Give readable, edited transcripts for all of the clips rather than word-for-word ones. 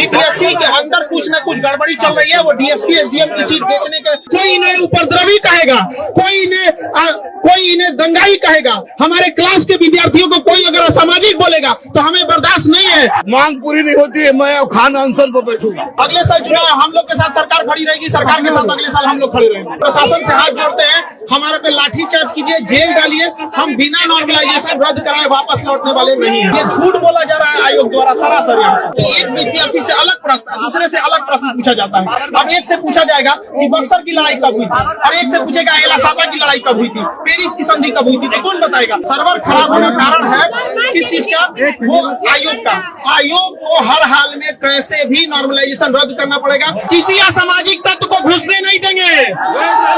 BPSC के अंदर कुछ न कुछ गड़बड़ी चल रही है। वो डीएसपी एसडीएम की सीट बेचने के, कोई इन्हें उपद्रवी कहेगा, कोई इन्हें दंगाई कहेगा, हमारे क्लास के विद्यार्थियों को कोई अगर असामाजिक बोलेगा तो हमें बर्दाश्त नहीं है। मांग पूरी नहीं होती है, मैं खान अनशन पर बैठूंगा। अगले साल चुनाव हम लोग के साथ सरकार खड़ी रहेगी, सरकार के साथ अगले साल हम लोग खड़े रहेंगे। प्रशासन से हाथ जोड़ते हैं, हमारे पे लाठीचार्ज कीजिए, जेल डालिए, हम बिना नॉर्मलाइजेशन रद्द कराए वापस लौटने वाले नहीं हैं। ये झूठ बोला जा रहा है आयोग द्वारा सरासर। एक विद्यार्थी से अलग प्रश्न, दूसरे से अलग प्रश्न पूछा जाता है। अब एक से पूछा जाएगा कि बक्सर की लड़ाई कब हुई थी, और एक से पूछेगा एला सापा की लड़ाई कब हुई थी, पेरिस की संधि कब हुई थी, तो कौन बताएगा? सर्वर खराब होने का कारण है किस चीज का? वो आयोग का। आयोग को हर हाल में कैसे भी नॉर्मलाइजेशन रद्द करना पड़ेगा। किसी असामाजिक तत्व को घुसने नहीं देंगे,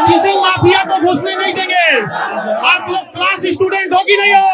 किसी माफिया को घुसने नहीं देंगे। आप लोग क्लास स्टूडेंट हो कि नहीं हो?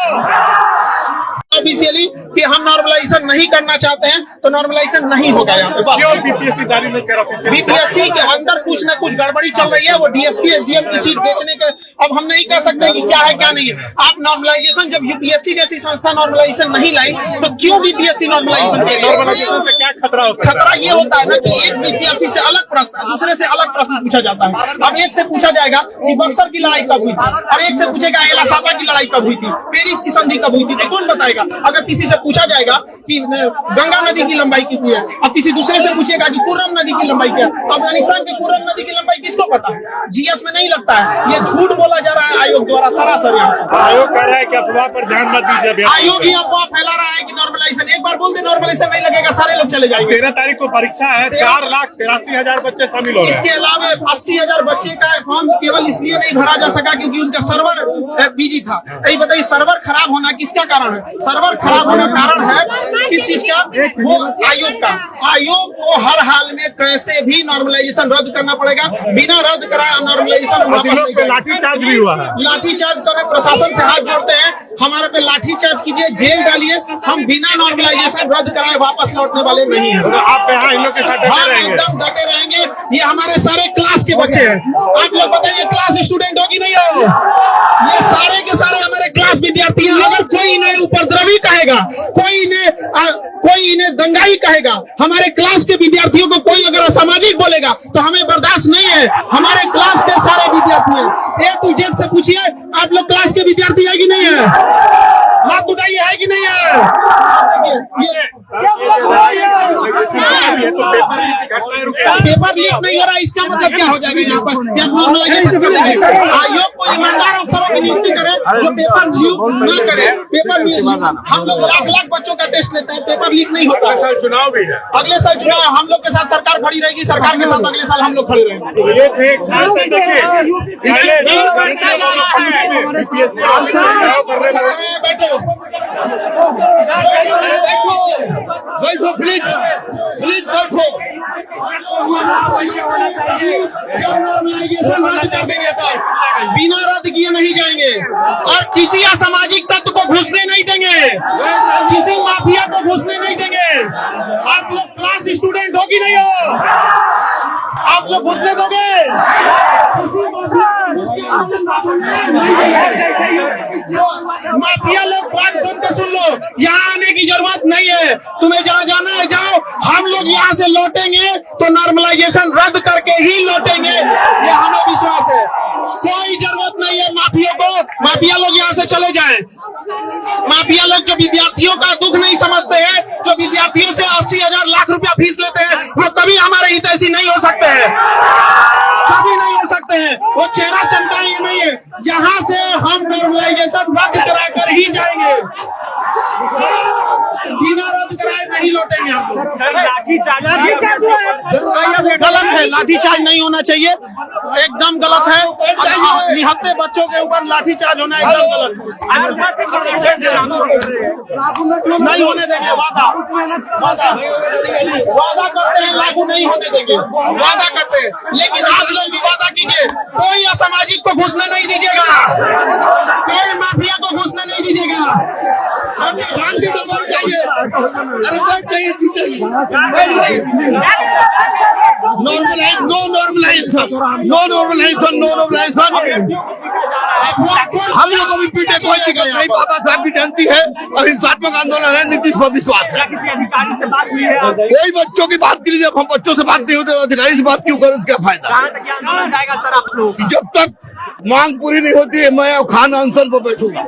ऑफिशियली कि हम नॉर्मलाइजेशन नहीं करना चाहते हैं तो नॉर्मलाइजेशन नहीं होगा यहाँ पे। क्यों बीपीएससी जारी नहीं कर रहा? बीपीएससी के अंदर कुछ न कुछ गड़बड़ी चल रही है। वो डीएसपी एसडीएम की सीट बेचने के, अब हम नहीं कह सकते कि क्या है क्या नहीं है। आप नॉर्मलाइजेशन, जब यूपीएससी जैसी संस्था नॉर्मलाइजेशन नहीं लाई तो क्यों बीपीएससी नॉर्मलाइजेशन करेगी? नॉर्मलाइजेशन से क्या खतरा होता है? खतरा ये होता है ना कि एक विद्यार्थी से अलग प्रश्न, दूसरे से अलग प्रश्न पूछा जाता है। अब एक से पूछा जाएगा कि बक्सर की लड़ाई कब हुई थी, और एक से पूछेगा एला सापा की लड़ाई कब हुई थी, पेरिस की संधि कब हुई थी, तो कौन बताएगा? अगर किसी से पूछा जाएगा कि गंगा नदी की लंबाई कितनी है, अब किसी दूसरे से पूछेगा कि कुर्रम नदी की लंबाई क्या है, अफगानिस्तान की कुर्रम नदी की लंबाई किसको पता है? जीएस में नहीं लगता है। ये झूठ बोला जा रहा है आयोग द्वारा सरासर। आयोग कह रहा है कि अफवाह पर ध्यान मत दीजिए। आयोग ही अफवाह फैला रहा है कि नॉर्मलाइजेशन, एक बार बोल दे नॉर्मलाइजेशन नहीं लगेगा, सारे लोग चले जाएंगे। 13 तारीख को परीक्षा है, 4,83,000 बच्चे शामिल हो रहे हैं। इसके अलावा 80,000 बच्चे का फॉर्म केवल इसलिए नहीं भरा जा सका क्योंकि उनका सर्वर बिजी था। यही बताइए, सर्वर खराब होना किसका कारण है? सर्वर खराब होने का कारण है किस चीज का? वो आयोग का। आयोग को हर हाल में कैसे भी नॉर्मलाइजेशन रद्द करना पड़ेगा। बिना रद्द कराए नॉर्मलाइजेशन लाठीचार्ज भी हुआ है। लाठीचार्ज करें, प्रशासन से हाथ जोड़ते हैं, हमारे पे लाठीचार्ज कीजिए, जेल डालिए, हम बिना नॉर्मलाइजेशन रद्द कराए वापस लौटने वाले नहीं हैं। आप यहाँ इन लोग के साथ हम एकदम डटे रहेंगे। ये हमारे सारे क्लास के बच्चे हैं। आप लोग बताइए क्लास स्टूडेंट हो कि नहीं हो? ये सारे के सारे हमारे क्लास विद्यार्थी हैं। अगर कोई इन्हें उपद्रवी कहेगा, कोई इन्हें दंगाई कहेगा, हमारे क्लास के विद्यार्थियों को कोई अगर असामाजिक बोलेगा तो हमें बर्दाश्त नहीं है। हमारे क्लास के सारे विद्यार्थी हैं। ए टू जेड से पूछिए, आप लोग क्लास के विद्यार्थी है कि नहीं है? हाथ उठाइए, है कि नहीं है? पेपर लीक नहीं हो रहा, इसका मतलब क्या हो जाएगा? यहाँ पर क्या नॉर्मलाइजेशन कर देंगे? आयोग को ईमानदार अफसरों की नियुक्ति करे जो पेपर लीक न करे। पेपर हम लोग लाख बच्चों का टेस्ट लेते हैं, पेपर लीक नहीं होता। अगले साल चुनाव भी है। अगले साल चुनाव हम लोग के साथ सरकार खड़ी रहेगी, सरकार के साथ अगले साल हम लोग खड़े रहेंगे। बैठो प्लीज, प्लीज बैठो। नॉर्मलाइजेशन रद्द कर देंगे तो बिना रद्द किए नहीं जाएंगे, और किसी असामाजिक तत्व को घुसने नहीं देंगे, किसी माफिया को घुसने नहीं देंगे। आप लोग क्लास स्टूडेंट हो कि नहीं हो? आप लोग घुसने दोगे? माफिया लोग बात बन के सुन लो, यहाँ आने की जरूरत नहीं है। तुम्हें जहाँ जाना है जाओ, हम लोग यहाँ से लौटेंगे तो नॉर्मलाइजेशन रद्द करके ही लौटेंगे, ये हमें विश्वास है। कोई जरूरत नहीं है माफिया को, माफिया लोग यहाँ से चले जाएं। माफिया लोग जो विद्यार्थियों का दुख नहीं समझते हैं, जो विद्यार्थियों से 80,000 लाख रुपया फीस लेते हैं, वो कभी हमारे हितैषी नहीं हो सकते हैं, कभी नहीं हो सकते हैं। वो चेहरा चमकाएंगे नहीं है। यहाँ से हम नॉर्मलाइजेशन रद्द कराकर ही जाएंगे, बिना रद्द कराए नहीं लौटेंगे। हम गलत है, लाठीचार्ज नहीं होना चाहिए, एकदम गलत है। निहत्ते बच्चों के ऊपर लाठीचार्ज होना एकदम गलत है। नहीं होने देंगे, वादा करते हैं, लागू नहीं होने देंगे, वादा करते हैं। लेकिन आप लोग भी वादा कीजिए, कोई असामाजिक को घुसने नहीं दीजिएगा, कोई माफिया को घुसने नहीं दीजिएगा। शांति से बैठ जाइए, अरे बैठ जाइए, बैठ जाइए। No normalisation, no normalisation, no normalisation. हम लोग को भी पीटे, कोई दिक्कत नहीं। बाबा साहब की जयंती है और हिंसात्मक आंदोलन है, नीतीश पर विश्वास है। किसी अधिकारी से बात हुई है आपकी? कोई बच्चों की बात के लिए, जब हम बच्चों से बात नहीं होते तो अधिकारी से बात क्यों करें, उसका फायदा। कहाँ तक ये आंदोलन जाएगा सर आप लोग? जब तक मांग पूरी नहीं होती है, मैं अब खान अनशन पर बैठूंगा।